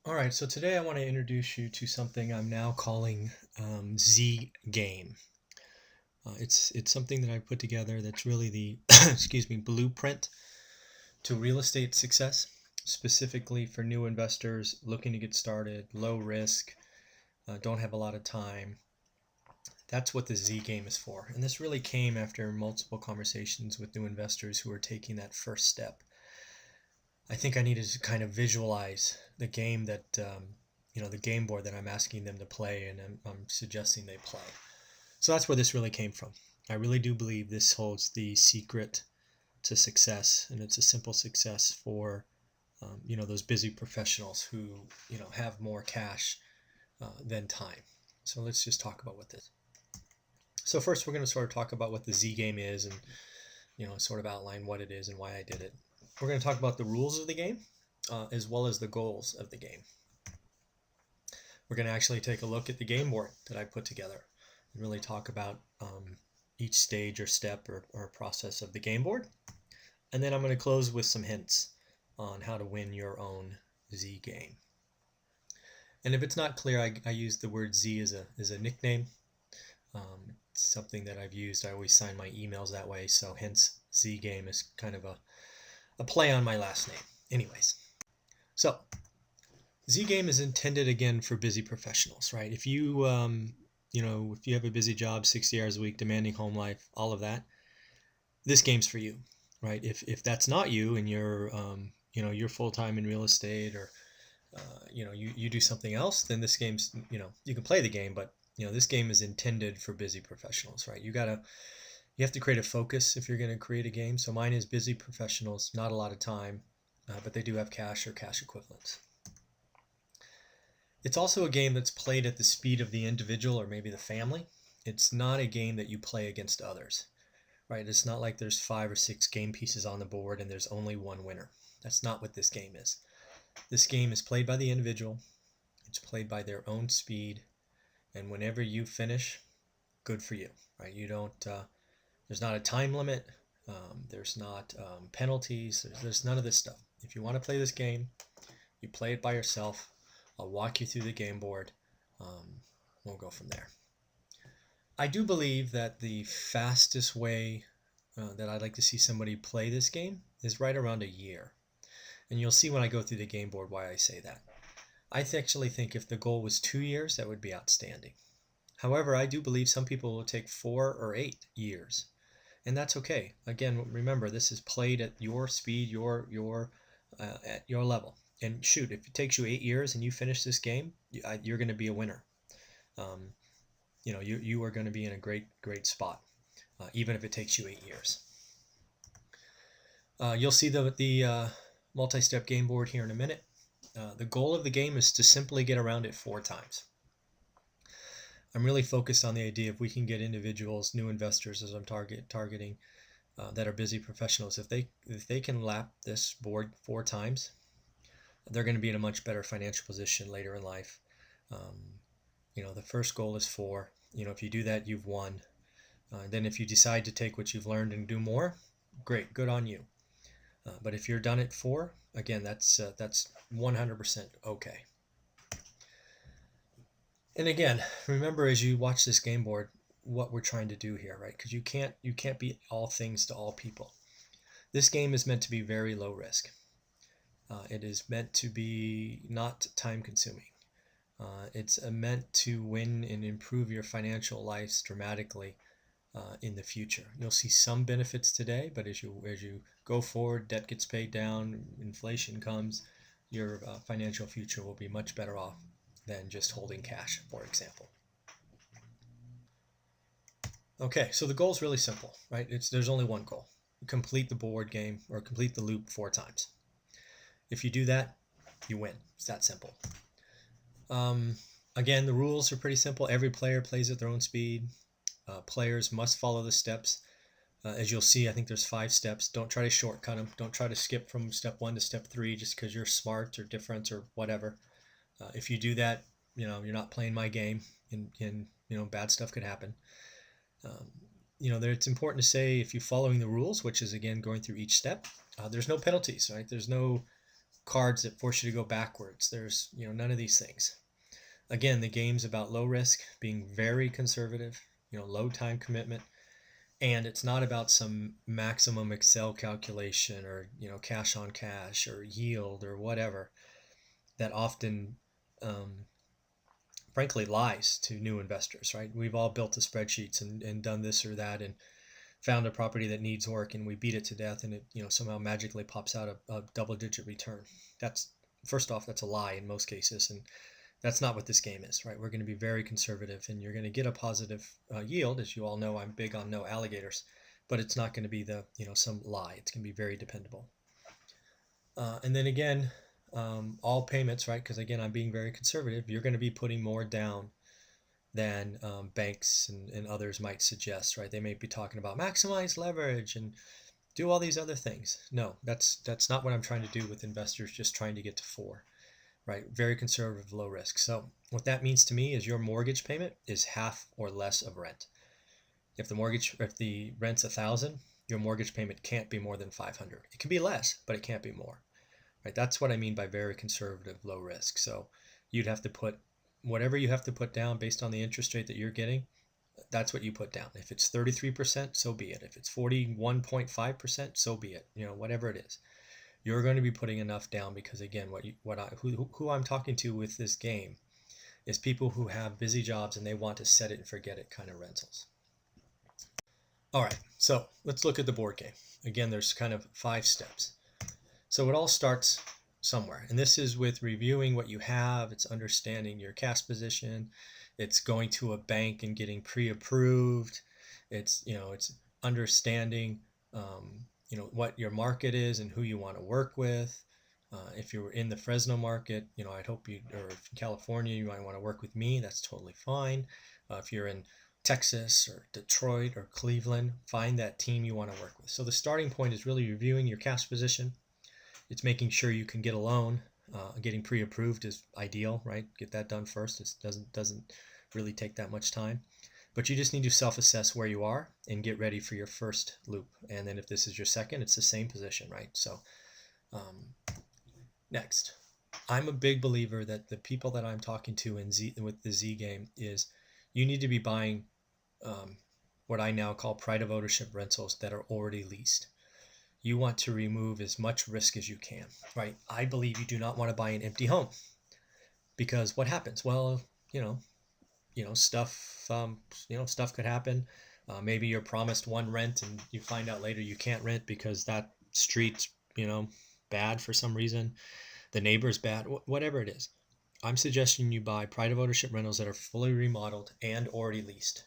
All right, so today I want to introduce you to something I'm now calling Z game. It's something that I put together that's really the excuse me blueprint to real estate success, specifically for new investors looking to get started, low risk, don't have a lot of time. That's what the Z game is for. And this really came after multiple conversations with new investors who are taking that first step. I think I needed to kind of visualize the game that the game board that I'm asking them to play, and I'm suggesting they play. So that's where this really came from. I really do believe this holds the secret to success, and it's a simple success for those busy professionals who have more cash than time. So let's just talk about what this. So first, we're going to sort of talk about what the Z game is, and sort of outline what it is and why I did it. We're going to talk about the rules of the game, as well as the goals of the game. We're going to actually take a look at the game board that I put together and really talk about each stage or step or process of the game board. And then I'm going to close with some hints on how to win your own Z game. And if it's not clear, I use the word Z as a nickname. It's something that I've used. I always sign my emails that way, so hence Z game is kind of a play on my last name. Anyways, so Z game is intended again for busy professionals, right? If you if you have a busy job, 60 hours a week, demanding home life, all of that, this game's for you, right? If that's not you, and you're full time in real estate, or you do something else, then this game's you can play the game, but this game is intended for busy professionals, right? You have to create a focus if you're going to create a game. So mine is busy professionals, not a lot of time, but they do have cash or cash equivalents. It's also a game that's played at the speed of the individual or maybe the family. It's not a game that you play against others, right? It's not like there's 5 or 6 game pieces on the board and there's only one winner. That's not what this game is. This game is played by the individual. It's played by their own speed. And whenever you finish, good for you, right? You don't... There's not a time limit. There's not penalties. There's none of this stuff. If you want to play this game, you play it by yourself. I'll walk you through the game board. We'll go from there. I do believe that the fastest way that I'd like to see somebody play this game is right around a year. And you'll see when I go through the game board why I say that. I actually think if the goal was 2 years, that would be outstanding. However, I do believe some people will take 4 or 8 years. And that's okay. Again, remember, this is played at your speed, at your level. And shoot, if it takes you 8 years and you finish this game, you're going to be a winner. You are going to be in a great spot, even if it takes you 8 years. You'll see the multi-step game board here in a minute. The goal of the game is to simply get around it 4 times. I'm really focused on the idea if we can get individuals, new investors, as I'm targeting, that are busy professionals. If they can lap this board 4 times, they're going to be in a much better financial position later in life. The first goal is 4. If you do that, you've won. Then if you decide to take what you've learned and do more, great, good on you. But if you're done at 4, again, that's 100% okay. And again, remember as you watch this game board what we're trying to do here, right? Because you can't be all things to all people. This game is meant to be very low risk. It is meant to be not time consuming. It's meant to win and improve your financial lives dramatically in the future. You'll see some benefits today, but as you go forward, debt gets paid down, inflation comes, your financial future will be much better off than just holding cash, for example. Okay, so the goal is really simple, right? There's only one goal. Complete the board game or complete the loop 4 times. If you do that, you win. It's that simple. Again, the rules are pretty simple. Every player plays at their own speed. Players must follow the steps. As you'll see, I think there's 5 steps. Don't try to shortcut them. Don't try to skip from step 1 to step 3 just because you're smart or different or whatever. If you do that, you're not playing my game, and bad stuff could happen. It's important to say if you're following the rules, which is again going through each step, there's no penalties, right? There's no cards that force you to go backwards. There's, none of these things. Again, the game's about low risk, being very conservative, low time commitment, and it's not about some maximum Excel calculation or, cash on cash or yield or whatever that often, frankly, lies to new investors, right? We've all built the spreadsheets and done this or that and found a property that needs work, and we beat it to death, and it somehow magically pops out a double-digit return. That's, first off, that's a lie in most cases, and that's not what this game is, right? We're going to be very conservative, and you're going to get a positive yield. As you all know, I'm big on no alligators, but it's not going to be the some lie. It's going to be very dependable. And then again, all payments, right? Because again, I'm being very conservative. You're going to be putting more down than banks and others might suggest, right? They may be talking about maximize leverage and do all these other things. No, that's not what I'm trying to do with investors just trying to get to 4, right? Very conservative, low risk. So what that means to me is your mortgage payment is half or less of rent. If the rent's 1,000, your mortgage payment can't be more than 500. It can be less, but it can't be more, right? That's what I mean by very conservative, low risk. So you'd have to put whatever you have to put down based on the interest rate that you're getting, that's what you put down. If it's 33%, so be it. If it's 41.5%, so be it. Whatever it is, you're going to be putting enough down because again, who I'm talking to with this game is people who have busy jobs and they want to set it and forget it kind of rentals. All right, so let's look at the board game. Again, there's kind of 5 steps. So it all starts somewhere, and this is with reviewing what you have. It's understanding your cash position. It's going to a bank and getting pre-approved. It's understanding what your market is and who you want to work with. If you're in the Fresno market, I'd hope or if in California you might want to work with me. That's totally fine. If you're in Texas or Detroit or Cleveland, find that team you want to work with. So the starting point is really reviewing your cash position. It's making sure you can get a loan. Getting pre-approved is ideal, right? Get that done first. It doesn't really take that much time. But you just need to self-assess where you are and get ready for your first loop. And then if this is your second, it's the same position, right? So next, I'm a big believer that the people that I'm talking to with the Z game is you need to be buying what I now call pride of ownership rentals that are already leased. You want to remove as much risk as you can, right? I believe you do not want to buy an empty home because what happens? Well, stuff could happen. Maybe you're promised one rent and you find out later you can't rent because that street's, bad for some reason. The neighbor's bad, whatever it is. I'm suggesting you buy pride of ownership rentals that are fully remodeled and already leased.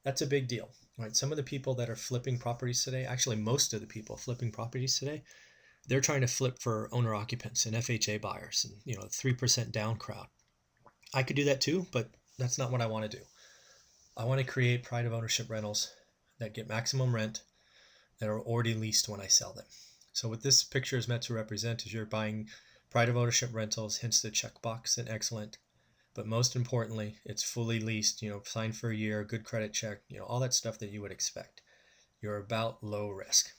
That's a big deal. Right, some of the people that are flipping properties today, actually most of the people flipping properties today, they're trying to flip for owner occupants and FHA buyers and 3% down crowd. I could do that too, but that's not what I want to do. I want to create pride of ownership rentals that get maximum rent that are already leased when I sell them. So what this picture is meant to represent is you're buying pride of ownership rentals, hence the checkbox and excellent. But most importantly, it's fully leased, signed for a year, good credit check, all that stuff that you would expect. You're about low risk,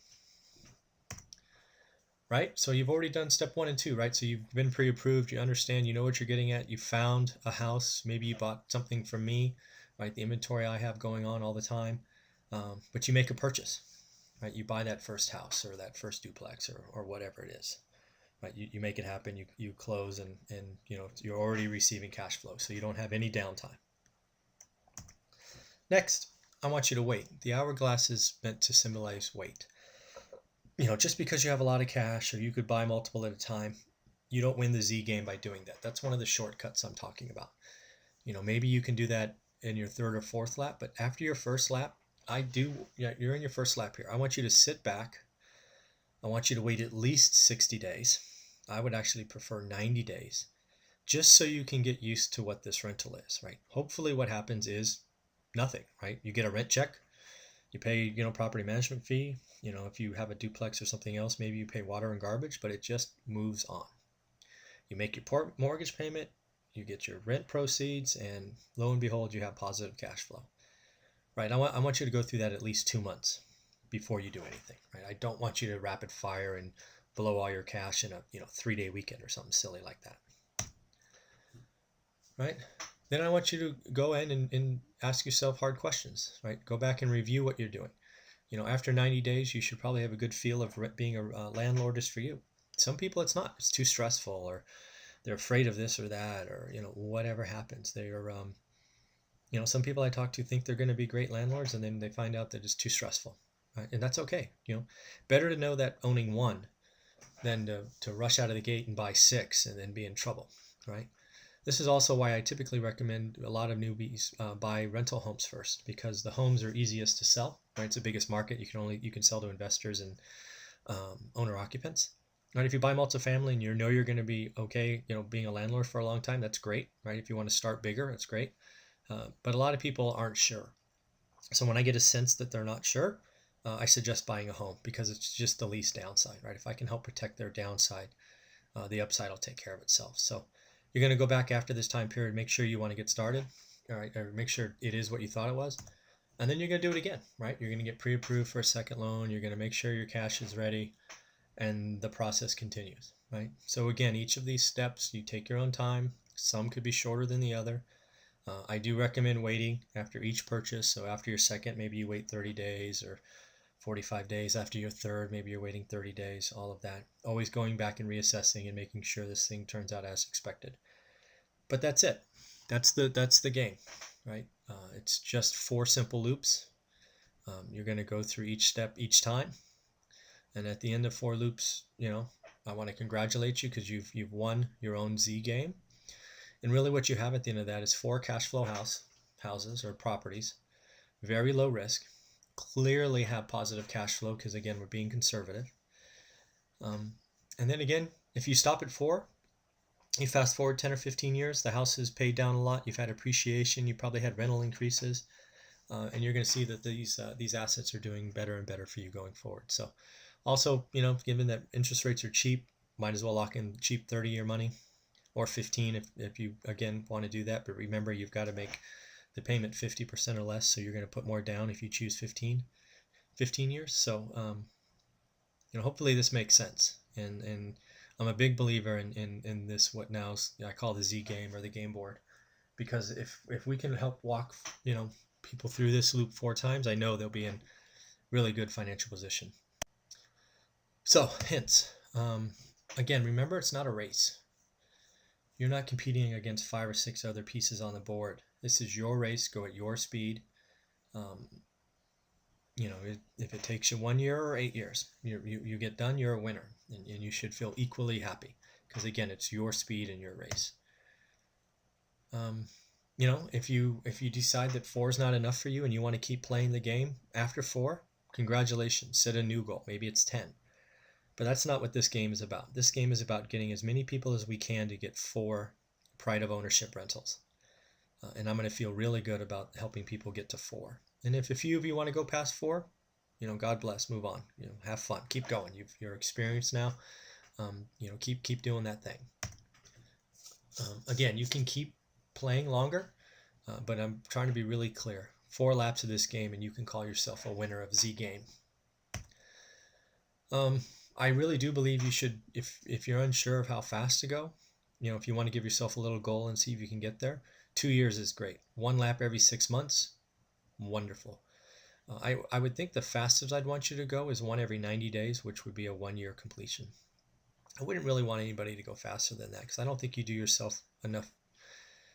right? So you've already done step 1 and 2, right? So you've been pre-approved, you understand, you know what you're getting at, you found a house, maybe you bought something from me, right? The inventory I have going on all the time, but you make a purchase, right? You buy that first house or that first duplex or whatever it is. Right, you make it happen, you close, and you're already receiving cash flow, so you don't have any downtime. Next, I want you to wait. The hourglass is meant to symbolize wait. Just because you have a lot of cash or you could buy multiple at a time, you don't win the Z game by doing that. That's one of the shortcuts I'm talking about. Maybe you can do that in your 3rd or 4th lap, but after your first lap, you're in your first lap here. I want you to sit back. I want you to wait at least 60 days. I would actually prefer 90 days, just so you can get used to what this rental is, right? Hopefully what happens is nothing, right? You get a rent check, you pay, property management fee. If you have a duplex or something else, maybe you pay water and garbage, but it just moves on. You make your mortgage payment, you get your rent proceeds, and lo and behold, you have positive cash flow, right? I want you to go through that at least 2 months before you do anything, right? I don't want you to rapid fire and blow all your cash in a 3-day weekend or something silly like that, right? Then I want you to go in and ask yourself hard questions, right? Go back and review what you're doing. After 90 days, you should probably have a good feel of being a landlord is for you. Some people it's not. It's too stressful, or they're afraid of this or that, or whatever happens. They're some people I talk to think they're going to be great landlords, and then they find out that it's too stressful, right? And that's okay. Better to know that owning one than to rush out of the gate and buy 6 and then be in trouble, right? This is also why I typically recommend a lot of newbies buy rental homes first, because the homes are easiest to sell, right? It's the biggest market. You can sell to investors and owner occupants. Right? If you buy multifamily and you're going to be okay, being a landlord for a long time, that's great, right? If you want to start bigger, that's great. But a lot of people aren't sure. So when I get a sense that they're not sure, I suggest buying a home, because it's just the least downside, right? If I can help protect their downside, the upside will take care of itself. So you're going to go back after this time period, make sure you want to get started, all right, or make sure it is what you thought it was. And then you're going to do it again, right? You're going to get pre-approved for a second loan. You're going to make sure your cash is ready, and the process continues, right? So again, each of these steps, you take your own time. Some could be shorter than the other. I do recommend waiting after each purchase. So after your second, maybe you wait 30 days or 45 days. After your third, maybe you're waiting 30 days, all of that. Always going back and reassessing and making sure this thing turns out as expected. But that's it. That's the game, right? It's just 4 simple loops. You're going to go through each step each time. And at the end of 4 loops, I want to congratulate you, because you've won your own Z game. And really what you have at the end of that is 4 cash flow houses or properties, very low risk, clearly have positive cash flow, because again, we're being conservative. And then again, if you stop at 4, you fast forward 10 or 15 years, the house is paid down a lot, you've had appreciation, you probably had rental increases, and you're going to see that these assets are doing better and better for you going forward. So also, given that interest rates are cheap, might as well lock in cheap 30-year money, or 15 if you, again, want to do that. But remember, you've got to make the payment 50% or less, so you're going to put more down if you choose 15 years. So, hopefully this makes sense. And I'm a big believer in this, what now I call the Z game, or the game board, because if we can help walk, people through this loop 4 times, I know they'll be in really good financial position. So hints. Again, remember, it's not a race. You're not competing against 5 or 6 other pieces on the board. This is your race. Go at your speed. If it takes you 1 year or 8 years, you get done, you're a winner, and you should feel equally happy, because again, it's your speed and your race. If you decide that 4 is not enough for you and you want to keep playing the game after 4, congratulations, set a new goal. Maybe it's 10. But that's not what this game is about. This game is about getting as many people as we can to get 4 Pride of Ownership rentals. And I'm going to feel really good about helping people get to 4. And if a few of you want to go past 4, God bless, move on. Have fun, keep going. You're experienced now. Keep doing that thing. Again, you can keep playing longer, but I'm trying to be really clear. 4 laps of this game, and you can call yourself a winner of Z game. I really do believe you should, if you're unsure of how fast to go, if you want to give yourself a little goal and see if you can get there, 2 years is great. 1 lap every 6 months, wonderful. I would think the fastest I'd want you to go is 1 every 90 days, which would be a 1-year completion. I wouldn't really want anybody to go faster than that, because I don't think you do yourself enough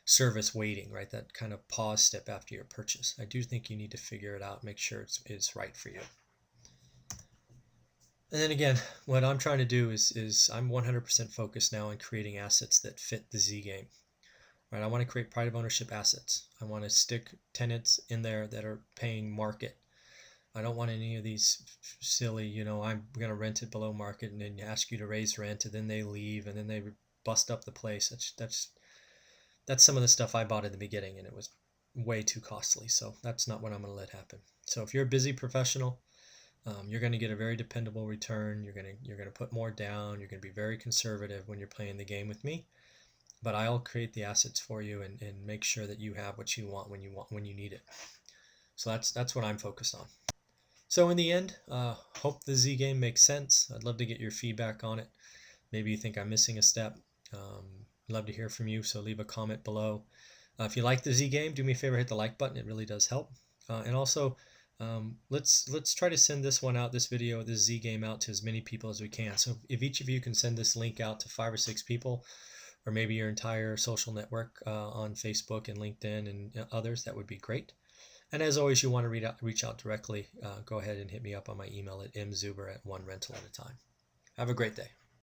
service waiting, right? That kind of pause step after your purchase. I do think you need to figure it out, make sure it's right for you. And then again, what I'm trying to do is I'm 100% focused now on creating assets that fit the Z game. Right? I want to create Pride of Ownership assets. I want to stick tenants in there that are paying market. I don't want any of these silly, I'm going to rent it below market and then ask you to raise rent, and then they leave and then they bust up the place. That's some of the stuff I bought in the beginning, and it was way too costly. So that's not what I'm going to let happen. So if you're a busy professional, you're going to get a very dependable return. You're going to put more down. You're going to be very conservative when you're playing the game with me. But I'll create the assets for you and make sure that you have what you want when you need it. So that's what I'm focused on. So in the end, hope the Z game makes sense. I'd love to get your feedback on it. Maybe you think I'm missing a step. Love to hear from you, so leave a comment below. If you like the Z game, do me a favor, hit the like button. It really does help. And also, let's try to send this video, this Z game out to as many people as we can. So if each of you can send this link out to 5 or 6 people, or maybe your entire social network on Facebook and LinkedIn and others, that would be great. And as always, you want to reach out directly, go ahead and hit me up on my email at mzuber@onerental@a-time. Have a great day.